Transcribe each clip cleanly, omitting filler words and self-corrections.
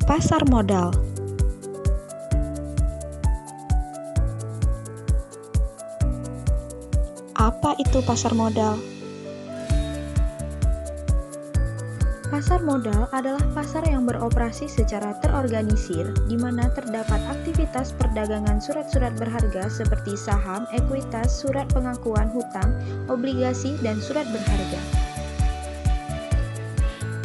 Pasar modal. Apa itu pasar modal? Pasar modal adalah pasar yang beroperasi secara terorganisir, di mana terdapat aktivitas perdagangan surat-surat berharga seperti saham, ekuitas, surat pengakuan hutang, obligasi, dan surat berharga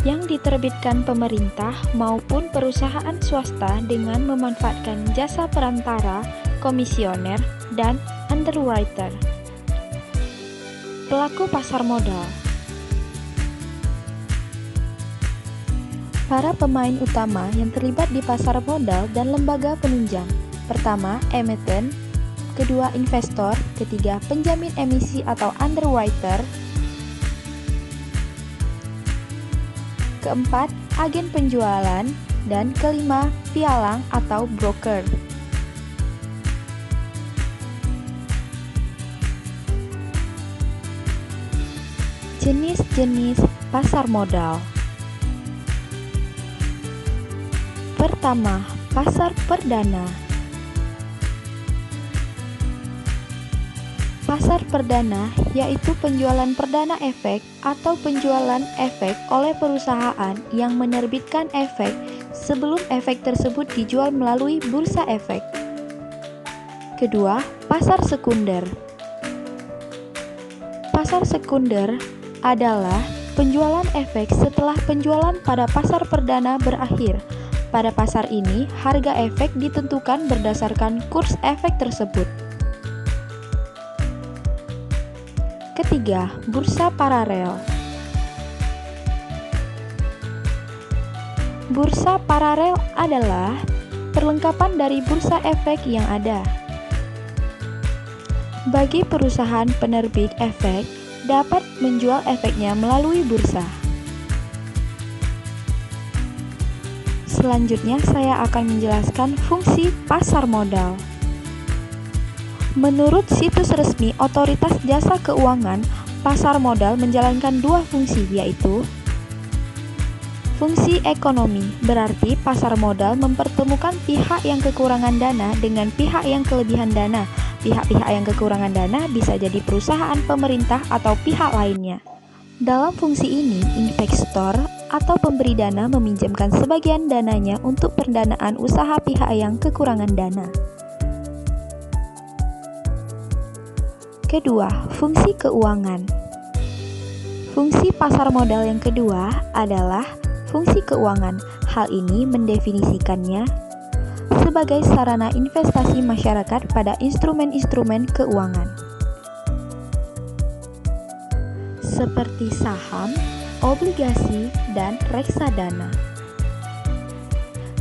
yang diterbitkan pemerintah maupun perusahaan swasta dengan memanfaatkan jasa perantara, komisioner, dan underwriter. Pelaku pasar modal. Para pemain utama yang terlibat di pasar modal dan lembaga penunjang. Pertama, emiten. Kedua, investor. Ketiga, penjamin emisi atau underwriter. Keempat, agen penjualan. Dan kelima, pialang atau broker. Jenis-jenis pasar modal. Pertama, pasar perdana. Pasar perdana yaitu penjualan perdana efek atau penjualan efek oleh perusahaan yang menerbitkan efek sebelum efek tersebut dijual melalui bursa efek. Kedua, pasar sekunder. Pasar sekunder adalah penjualan efek setelah penjualan pada pasar perdana berakhir. Pada pasar ini, harga efek ditentukan berdasarkan kurs efek tersebut. Ketiga, bursa paralel. Bursa paralel adalah perlengkapan dari bursa efek yang ada. Bagi perusahaan penerbit efek, dapat menjual efeknya melalui bursa. Selanjutnya, saya akan menjelaskan fungsi pasar modal. Menurut situs resmi Otoritas Jasa Keuangan, pasar modal menjalankan dua fungsi, yaitu fungsi ekonomi, berarti pasar modal mempertemukan pihak yang kekurangan dana dengan pihak yang kelebihan dana. Pihak-pihak yang kekurangan dana bisa jadi perusahaan, pemerintah, atau pihak lainnya. Dalam fungsi ini, investor atau pemberi dana meminjamkan sebagian dananya untuk pendanaan usaha pihak yang kekurangan dana. Kedua, fungsi keuangan. Fungsi pasar modal yang kedua adalah fungsi keuangan. Hal ini mendefinisikannya sebagai sarana investasi masyarakat pada instrumen-instrumen keuangan seperti saham, obligasi, dan reksadana.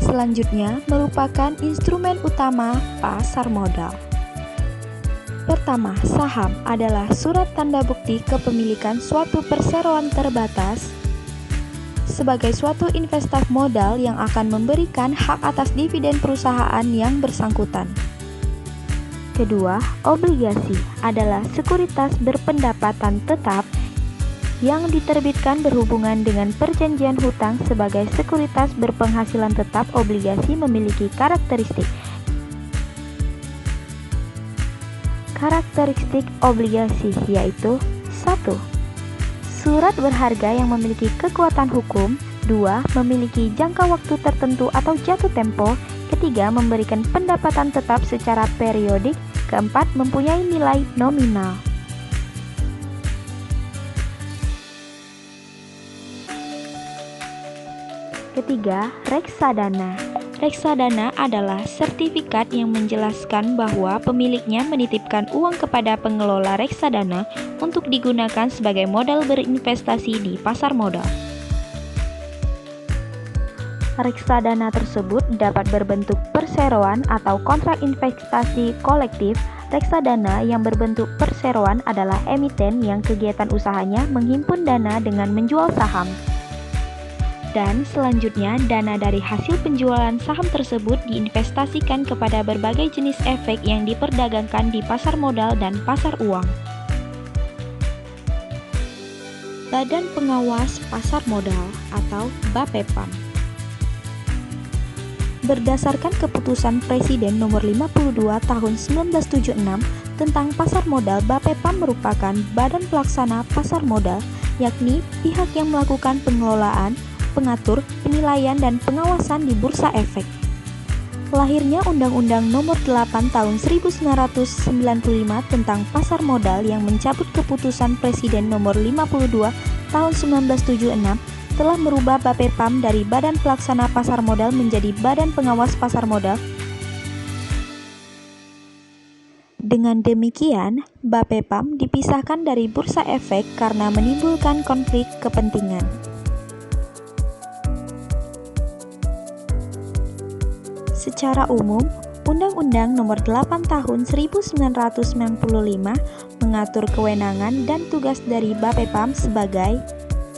Selanjutnya merupakan instrumen utama pasar modal. Pertama, saham adalah surat tanda bukti kepemilikan suatu perseroan terbatas sebagai suatu investasi modal yang akan memberikan hak atas dividen perusahaan yang bersangkutan. Kedua, obligasi adalah sekuritas berpendapatan tetap yang diterbitkan berhubungan dengan perjanjian hutang sebagai sekuritas berpenghasilan tetap. Obligasi memiliki karakteristik obligasi yaitu 1. Surat berharga yang memiliki kekuatan hukum. 2. Memiliki jangka waktu tertentu atau jatuh tempo. Ketiga, memberikan pendapatan tetap secara periodik. Keempat, mempunyai nilai nominal. Ketiga, reksadana. Reksadana adalah sertifikat yang menjelaskan bahwa pemiliknya menitipkan uang kepada pengelola reksadana untuk digunakan sebagai modal berinvestasi di pasar modal. Reksadana tersebut dapat berbentuk perseroan atau kontrak investasi kolektif. Reksadana yang berbentuk perseroan adalah emiten yang kegiatan usahanya menghimpun dana dengan menjual saham. Dan selanjutnya, dana dari hasil penjualan saham tersebut diinvestasikan kepada berbagai jenis efek yang diperdagangkan di pasar modal dan pasar uang. Badan Pengawas Pasar Modal atau BAPEPAM. Berdasarkan keputusan Presiden nomor 52 tahun 1976 tentang pasar modal, BAPEPAM merupakan badan pelaksana pasar modal, yakni pihak yang melakukan pengelolaan, pengatur, penilaian, dan pengawasan di bursa efek. Lahirnya Undang-Undang Nomor 8 Tahun 1995 tentang pasar modal yang mencabut keputusan Presiden Nomor 52 Tahun 1976 telah merubah BAPEPAM dari Badan Pelaksana Pasar Modal menjadi Badan Pengawas Pasar Modal. Dengan demikian, BAPEPAM dipisahkan dari bursa efek karena menimbulkan konflik kepentingan. Secara umum, Undang-Undang Nomor 8 Tahun 1995 mengatur kewenangan dan tugas dari BAPEPAM sebagai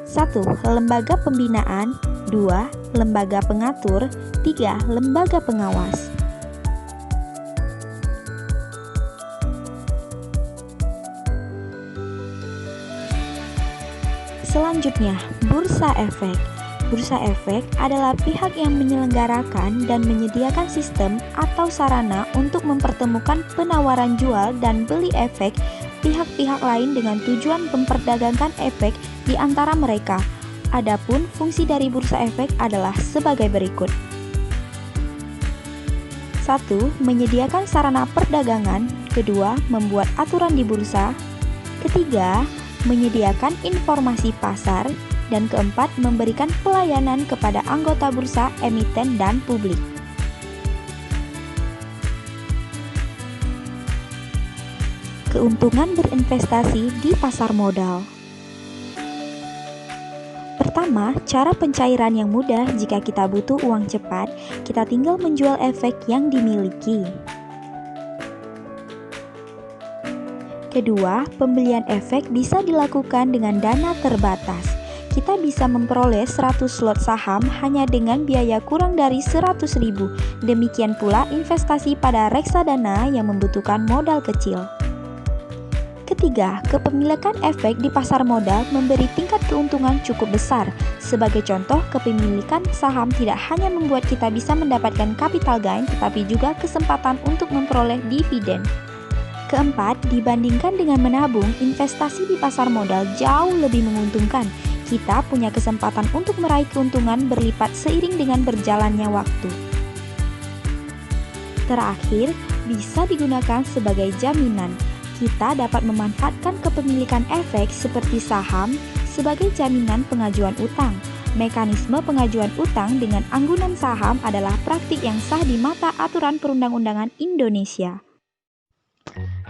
1. Lembaga pembinaan, 2. Lembaga pengatur, 3. Lembaga pengawas. Selanjutnya, bursa efek. Bursa efek adalah pihak yang menyelenggarakan dan menyediakan sistem atau sarana untuk mempertemukan penawaran jual dan beli efek pihak-pihak lain dengan tujuan memperdagangkan efek di antara mereka. Adapun fungsi dari bursa efek adalah sebagai berikut. 1. Menyediakan sarana perdagangan. 2. Membuat aturan di bursa. 3. Menyediakan informasi pasar. Dan keempat, memberikan pelayanan kepada anggota bursa, emiten, dan publik. Keuntungan berinvestasi di pasar modal. Pertama, cara pencairan yang mudah. Jika kita butuh uang cepat, kita tinggal menjual efek yang dimiliki. Kedua, pembelian efek bisa dilakukan dengan dana terbatas. Kita bisa memperoleh 100 slot saham hanya dengan biaya kurang dari 100.000. Demikian pula investasi pada reksadana yang membutuhkan modal kecil. Ketiga, kepemilikan efek di pasar modal memberi tingkat keuntungan cukup besar. Sebagai contoh, kepemilikan saham tidak hanya membuat kita bisa mendapatkan capital gain, tetapi juga kesempatan untuk memperoleh dividen. Keempat, dibandingkan dengan menabung, investasi di pasar modal jauh lebih menguntungkan. Kita punya kesempatan untuk meraih keuntungan berlipat seiring dengan berjalannya waktu. Terakhir, bisa digunakan sebagai jaminan. Kita dapat memanfaatkan kepemilikan efek seperti saham sebagai jaminan pengajuan utang. Mekanisme pengajuan utang dengan anggunan saham adalah praktik yang sah di mata aturan perundang-undangan Indonesia.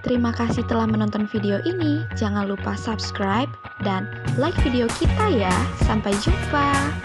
Terima kasih telah menonton video ini. Jangan lupa subscribe dan like video kita ya. Sampai jumpa.